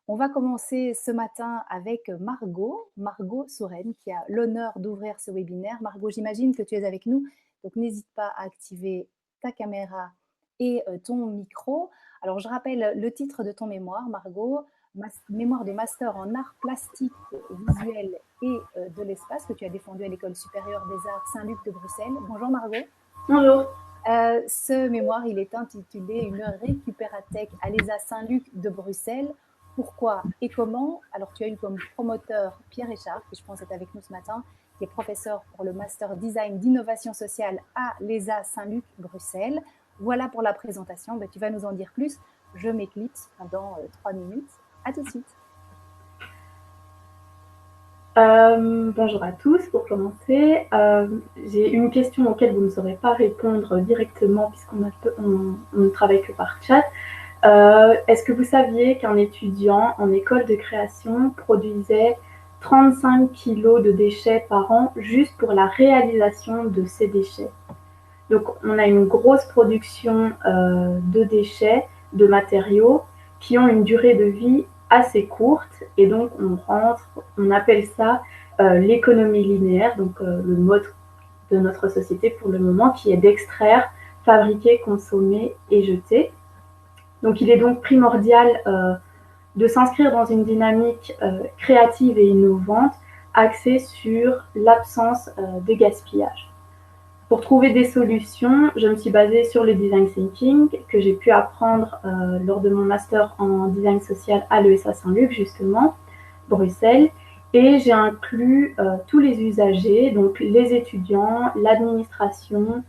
On va commencer ce matin avec Margot Souren, qui a l'honneur d'ouvrir ce webinaire. Margot, j'imagine que tu es avec nous, donc n'hésite pas à activer ta caméra et ton micro. Alors, je rappelle le titre de ton mémoire, Margot, mémoire de master en arts plastiques, visuels et de l'espace que tu as défendu à l'École supérieure des arts Saint-Luc de Bruxelles. Bonjour Margot. Bonjour. Ce mémoire, il est intitulé Une récupérathèque à l'ESA Saint-Luc de Bruxelles. Pourquoi et comment? Alors, tu as eu comme promoteur Pierre Richard, qui je pense est avec nous ce matin, qui est professeur pour le Master Design d'Innovation Sociale à l'ESA Saint-Luc Bruxelles. Voilà pour la présentation. Ben, tu vas nous en dire plus. Je m'éclipse pendant 3 minutes. À tout de suite. Bonjour à tous. Pour commencer, j'ai une question auquel vous ne saurez pas répondre directement puisqu'on ne travaille que par chat. Est-ce que vous saviez qu'un étudiant en école de création produisait 35 kilos de déchets par an juste pour la réalisation de ces déchets? Donc on a une grosse production de déchets, de matériaux qui ont une durée de vie assez courte et donc on appelle ça l'économie linéaire, donc le mode de notre société pour le moment qui est d'extraire, fabriquer, consommer et jeter. Donc il est donc primordial de s'inscrire dans une dynamique créative et innovante axée sur l'absence de gaspillage. Pour trouver des solutions, je me suis basée sur le design thinking que j'ai pu apprendre lors de mon master en design social à l'ESA Saint-Luc, justement, Bruxelles. Et j'ai inclus tous les usagers, donc les étudiants, l'administration,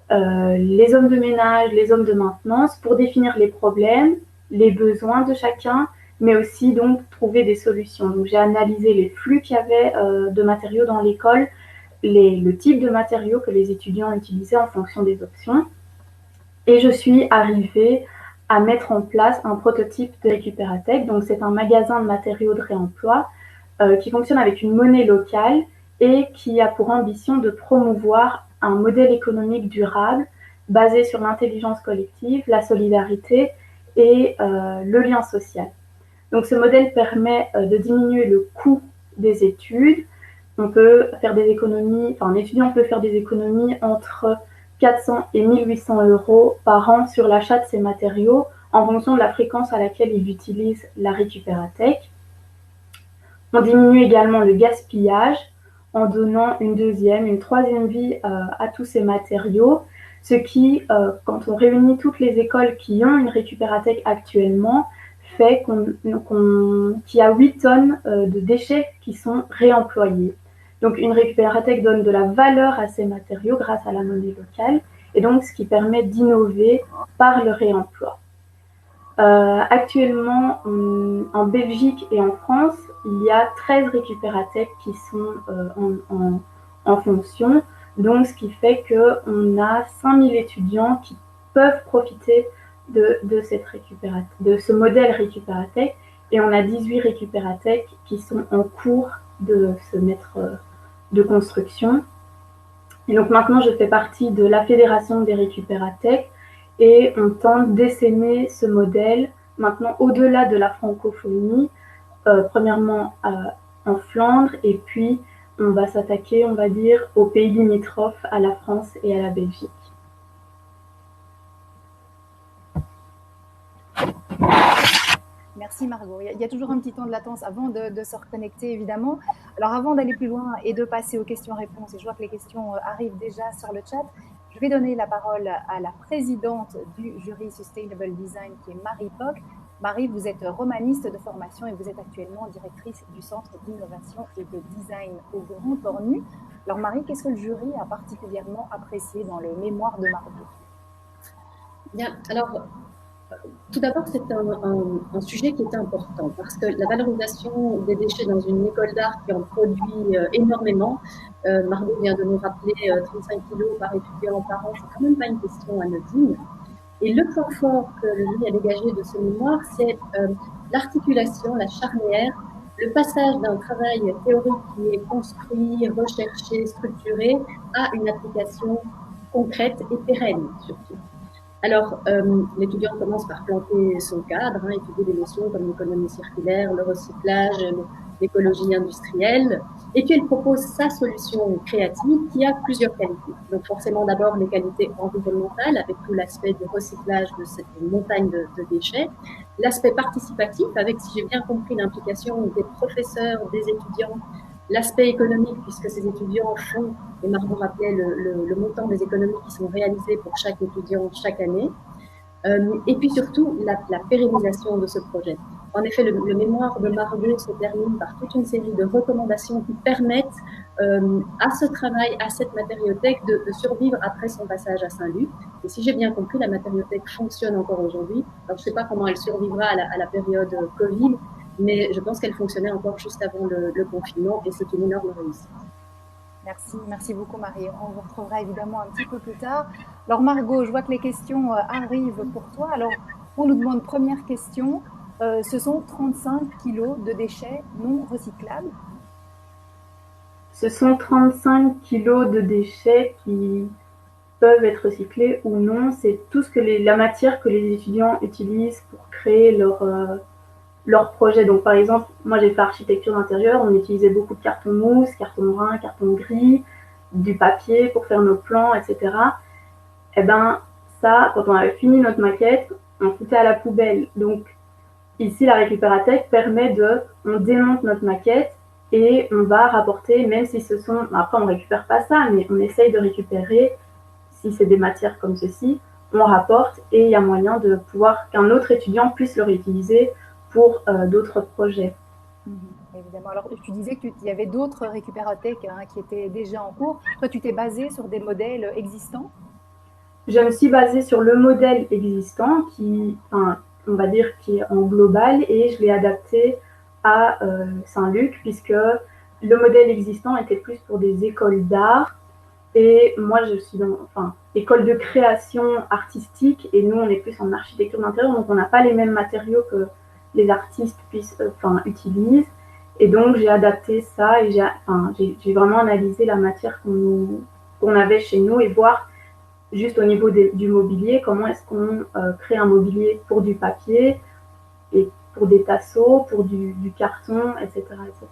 les hommes de ménage, les hommes de maintenance, pour définir les problèmes, les besoins de chacun, mais aussi donc trouver des solutions. Donc j'ai analysé les flux qu'il y avait de matériaux dans l'école, le type de matériaux que les étudiants utilisaient en fonction des options. Et je suis arrivée à mettre en place un prototype de Récupérathèque. Donc c'est un magasin de matériaux de réemploi qui fonctionne avec une monnaie locale et qui a pour ambition de promouvoir un modèle économique durable basé sur l'intelligence collective, la solidarité et le lien social. Donc ce modèle permet de diminuer le coût des études. On peut faire des économies, enfin un étudiant peut faire des économies entre 400 et 1800 euros par an sur l'achat de ces matériaux en fonction de la fréquence à laquelle il utilise la récupérathèque. On diminue également le gaspillage en donnant une troisième vie à tous ces matériaux, ce qui, quand on réunit toutes les écoles qui ont une récupérathèque actuellement, fait qu'il y a 8 tonnes de déchets qui sont réemployés. Donc une récupérathèque donne de la valeur à ces matériaux grâce à la monnaie locale, et donc ce qui permet d'innover par le réemploi. Actuellement, en Belgique et en France, il y a 13 récupérathèques qui sont en fonction. Donc, ce qui fait qu'on a 5000 étudiants qui peuvent profiter de ce modèle récupérathèque. Et on a 18 récupérathèques qui sont en cours de se mettre de construction. Et donc maintenant, je fais partie de la Fédération des récupérathèques et on tente d'essaimer ce modèle maintenant au-delà de la francophonie, premièrement en Flandre et puis on va s'attaquer, on va dire, aux pays limitrophes, à la France et à la Belgique. Merci Margot. Il y a toujours un petit temps de latence avant de se reconnecter, évidemment. Alors, avant d'aller plus loin et de passer aux questions-réponses, et je vois que les questions arrivent déjà sur le chat, je vais donner la parole à la présidente du jury Sustainable Design, qui est Marie Poc. Marie, vous êtes romaniste de formation et vous êtes actuellement directrice du Centre d'innovation et de design au Grand Ornu. Alors Marie, qu'est-ce que le jury a particulièrement apprécié dans le mémoire de Margot? Bien, alors tout d'abord, c'est un sujet qui est important parce que la valorisation des déchets dans une école d'art qui en produit énormément, Margot vient de nous rappeler 35 kilos par étudiant par an, c'est quand même pas une question anodine. Et le point fort que le jury a dégagé de ce mémoire, c'est l'articulation, la charnière, le passage d'un travail théorique qui est construit, recherché, structuré, à une application concrète et pérenne surtout. Alors, l'étudiant commence par planter son cadre, étudier des notions comme l'économie circulaire, le recyclage, l'écologie industrielle. Et puis, elle propose sa solution créative qui a plusieurs qualités. Donc, forcément, d'abord, les qualités environnementales avec tout l'aspect du recyclage de cette montagne de déchets. L'aspect participatif avec, si j'ai bien compris, l'implication des professeurs, des étudiants. L'aspect économique, puisque ces étudiants font, et Margot rappelait le montant des économies qui sont réalisées pour chaque étudiant chaque année. Et puis surtout, la pérennisation de ce projet. En effet, le mémoire de Margot se termine par toute une série de recommandations qui permettent à ce travail, à cette matériothèque de survivre après son passage à Saint-Luc. Et si j'ai bien compris, la matériothèque fonctionne encore aujourd'hui. Alors, je ne sais pas comment elle survivra à la période Covid, mais je pense qu'elle fonctionnait encore juste avant le confinement et c'est une énorme réussite. Merci beaucoup Marie. On vous retrouvera évidemment un petit peu plus tard. Alors Margot, je vois que les questions arrivent pour toi. Alors on nous demande première question, ce sont 35 kilos de déchets non recyclables. Ce sont 35 kilos de déchets qui peuvent être recyclés ou non. C'est tout ce que la matière que les étudiants utilisent pour créer leur projet. Donc par exemple, moi j'ai fait architecture d'intérieur, on utilisait beaucoup de carton mousse, carton brun, carton gris, du papier pour faire nos plans, etc. Et ben ça, quand on avait fini notre maquette, on foutait à la poubelle. Donc ici, la récupérathèque permet on démonte notre maquette et on va rapporter, même si ce sont, après on récupère pas ça, mais on essaye de récupérer, si c'est des matières comme ceci, on rapporte et il y a moyen de pouvoir qu'un autre étudiant puisse le réutiliser pour d'autres projets. Évidemment. Alors, tu disais qu'il y avait d'autres récupérathèques qui étaient déjà en cours. Toi, tu t'es basé sur des modèles existants? Je me suis basée sur le modèle existant qui, enfin, on va dire, qui est en global et je l'ai adapté à Saint-Luc puisque le modèle existant était plus pour des écoles d'art et moi je suis dans, enfin, école de création artistique et nous on est plus en architecture d'intérieur donc on n'a pas les mêmes matériaux que les artistes utilisent et donc j'ai adapté ça et j'ai vraiment analysé la matière qu'on avait chez nous et voir juste au niveau du mobilier, comment est-ce qu'on crée un mobilier pour du papier et pour des tasseaux, pour du carton, etc. etc.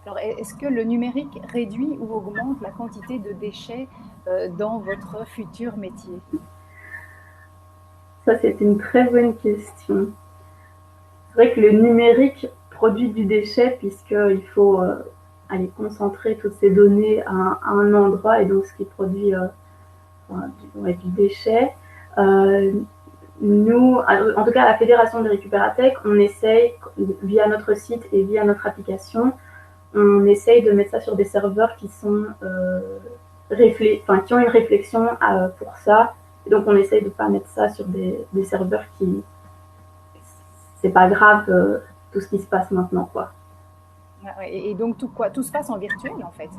Alors, est-ce que le numérique réduit ou augmente la quantité de déchets dans votre futur métier? Ça, c'est une très bonne question. C'est vrai que le numérique produit du déchet puisqu'il faut aller concentrer toutes ces données à un endroit et donc ce qui produit du déchet. Nous, en tout cas à la Fédération des récupérathèques, on essaye, via notre site et via notre application, on essaye de mettre ça sur des serveurs qui sont qui ont une réflexion pour ça. Et donc on essaye de ne pas mettre ça sur des serveurs qui... C'est pas grave tout ce qui se passe maintenant, quoi. Et donc tout se passe en virtuel en fait?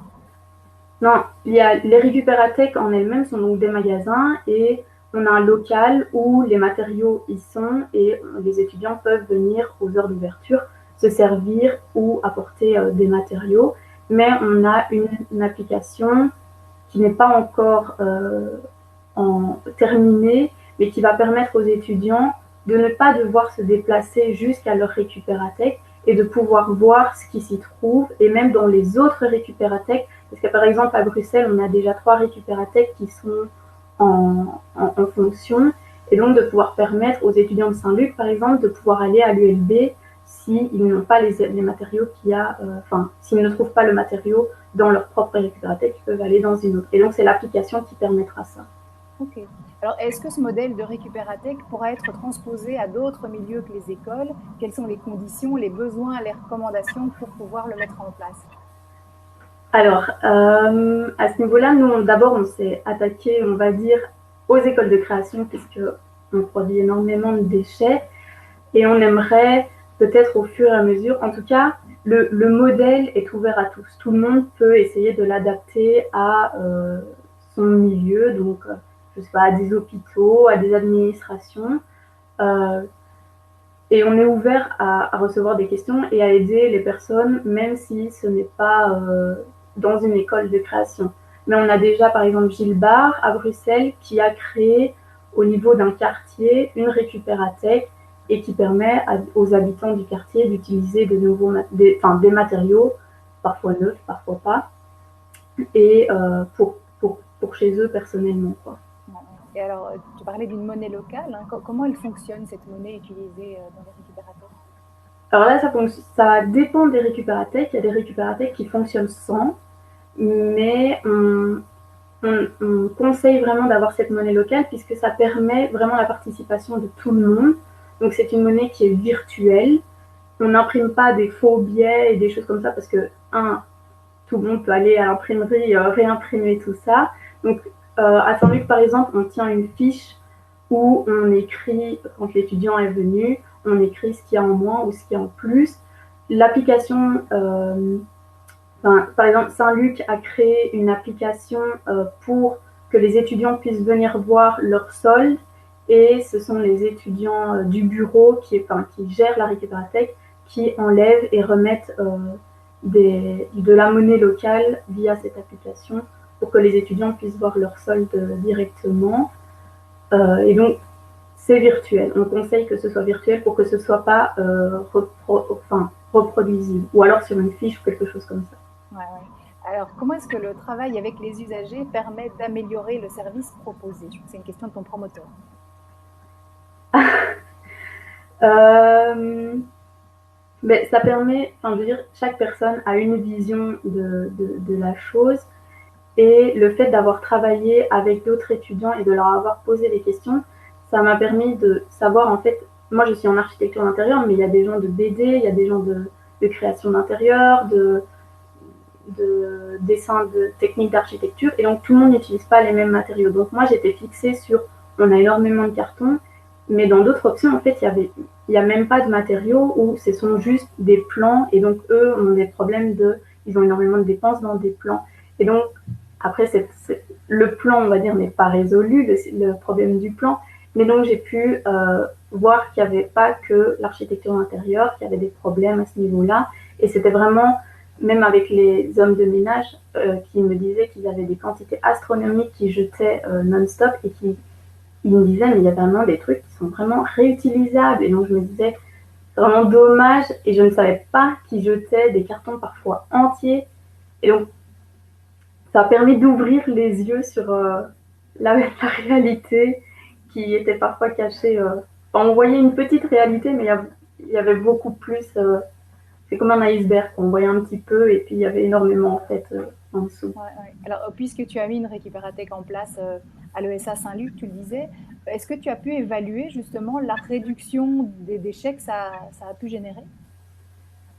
Non, les récupérathèques en elles-mêmes sont donc des magasins et on a un local où les matériaux y sont et les étudiants peuvent venir aux heures d'ouverture se servir ou apporter des matériaux. Mais on a une application qui n'est pas encore terminée, mais qui va permettre aux étudiants de ne pas devoir se déplacer jusqu'à leur récupérathèque et de pouvoir voir ce qui s'y trouve et même dans les autres récupérathèques. Parce que par exemple à Bruxelles, on a déjà 3 récupérathèques qui sont en fonction et donc de pouvoir permettre aux étudiants de Saint-Luc, par exemple, de pouvoir aller à l'ULB s'ils n'ont pas les matériaux qu'il y a, s'ils ne trouvent pas le matériau dans leur propre récupérathèque, ils peuvent aller dans une autre. Et donc c'est l'application qui permettra ça. Ok. Alors, est-ce que ce modèle de récupérathèque pourra être transposé à d'autres milieux que les écoles? Quelles sont les conditions, les besoins, les recommandations pour pouvoir le mettre en place? Alors, à ce niveau-là, nous, d'abord, on s'est attaqué, on va dire, aux écoles de création, puisqu'on produit énormément de déchets, et on aimerait peut-être au fur et à mesure, en tout cas, le modèle est ouvert à tous. Tout le monde peut essayer de l'adapter à son milieu, donc, je sais pas, à des hôpitaux, à des administrations. Et on est ouvert à recevoir des questions et à aider les personnes, même si ce n'est pas dans une école de création. Mais on a déjà, par exemple, Gilles Barre à Bruxelles qui a créé au niveau d'un quartier une récupérathèque et qui permet aux habitants du quartier d'utiliser des matériaux, parfois neufs, parfois pas, et pour chez eux personnellement, quoi. Et alors, tu parlais d'une monnaie locale. Hein. Comment elle fonctionne, cette monnaie utilisée dans les récupérateurs? Alors là, ça dépend des récupérathèques. Il y a des récupérathèques qui fonctionnent sans, mais on conseille vraiment d'avoir cette monnaie locale puisque ça permet vraiment la participation de tout le monde. Donc c'est une monnaie qui est virtuelle. On n'imprime pas des faux billets et des choses comme ça parce que, tout le monde peut aller à l'imprimerie, réimprimer tout ça. Donc à Saint-Luc, par exemple, on tient une fiche où on écrit, quand l'étudiant est venu, on écrit ce qu'il y a en moins ou ce qu'il y a en plus. L'application, par exemple, Saint-Luc a créé une application pour que les étudiants puissent venir voir leur solde, et ce sont les étudiants du bureau qui gèrent la récupérathèque qui enlèvent et remettent de la monnaie locale via cette application pour que les étudiants puissent voir leur solde directement. Et donc, c'est virtuel. On conseille que ce soit virtuel pour que ce ne soit pas reproduisible, ou alors sur une fiche ou quelque chose comme ça. Ouais. Alors, comment est-ce que le travail avec les usagers permet d'améliorer le service proposé? Je pense que c'est une question de ton promoteur. Mais ça permet, je veux dire, chaque personne a une vision de la chose, et le fait d'avoir travaillé avec d'autres étudiants et de leur avoir posé des questions, ça m'a permis de savoir, en fait, moi je suis en architecture d'intérieur, mais il y a des gens de BD, il y a des gens de création d'intérieur, de dessin, de techniques d'architecture, et donc tout le monde n'utilise pas les mêmes matériaux. Donc moi j'étais fixée sur, on a énormément de carton, mais dans d'autres options, en fait, il n'y a même pas de matériaux, ou ce sont juste des plans, et donc eux ont des problèmes ils ont énormément de dépenses dans des plans. Et donc, après, le plan, on va dire, n'est pas résolu, le problème du plan, mais donc j'ai pu voir qu'il n'y avait pas que l'architecture d'intérieur, qu'il y avait des problèmes à ce niveau-là, et c'était vraiment, même avec les hommes de ménage qui me disaient qu'ils avaient des quantités astronomiques qui jetaient non-stop, et ils me disaient, mais il y a vraiment des trucs qui sont vraiment réutilisables. Et donc je me disais, c'est vraiment dommage, et je ne savais pas qu'ils jetaient des cartons parfois entiers. Et donc ça a permis d'ouvrir les yeux sur la réalité qui était parfois cachée. On voyait une petite réalité, mais il y avait beaucoup plus. C'est comme un iceberg, on voyait un petit peu, et puis il y avait énormément, en fait, en dessous. Ouais. Alors, puisque tu as mis une récupérathèque en place à l'ESA Saint-Luc, tu le disais, est-ce que tu as pu évaluer justement la réduction des déchets que ça a pu générer?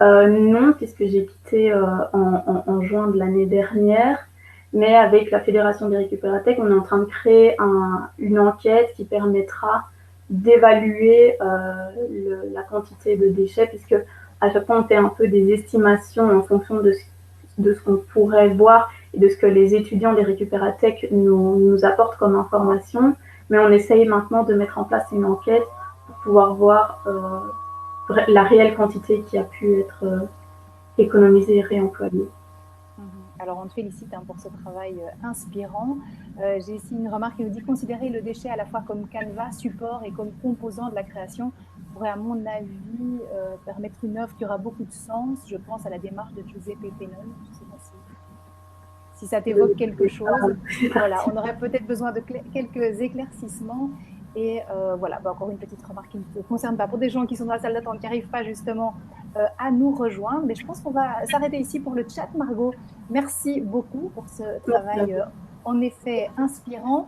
Non, puisque j'ai quitté en juin de l'année dernière, mais avec la Fédération des récupérathèques, on est en train de créer une enquête qui permettra d'évaluer la quantité de déchets, puisque à chaque fois on fait un peu des estimations en fonction de ce qu'on pourrait voir et de ce que les étudiants des récupérathèques nous apportent comme information, mais on essaye maintenant de mettre en place une enquête pour pouvoir voir la réelle quantité qui a pu être économisée et réemployée. Alors, on te félicite pour ce travail inspirant. J'ai ici une remarque qui nous dit: considérer le déchet à la fois comme canevas, support et comme composant de la création pourrait, à mon avis, permettre une œuvre qui aura beaucoup de sens. Je pense à la démarche de Giuseppe Pennone. Je ne sais pas si ça t'évoque quelque chose. Voilà, on aurait peut-être besoin de quelques éclaircissements. Et voilà, encore une petite remarque qui ne te concerne pas. Pour des gens qui sont dans la salle d'attente, qui n'arrivent pas justement à nous rejoindre. Mais je pense qu'on va s'arrêter ici pour le chat, Margot. Merci beaucoup pour ce travail en effet inspirant.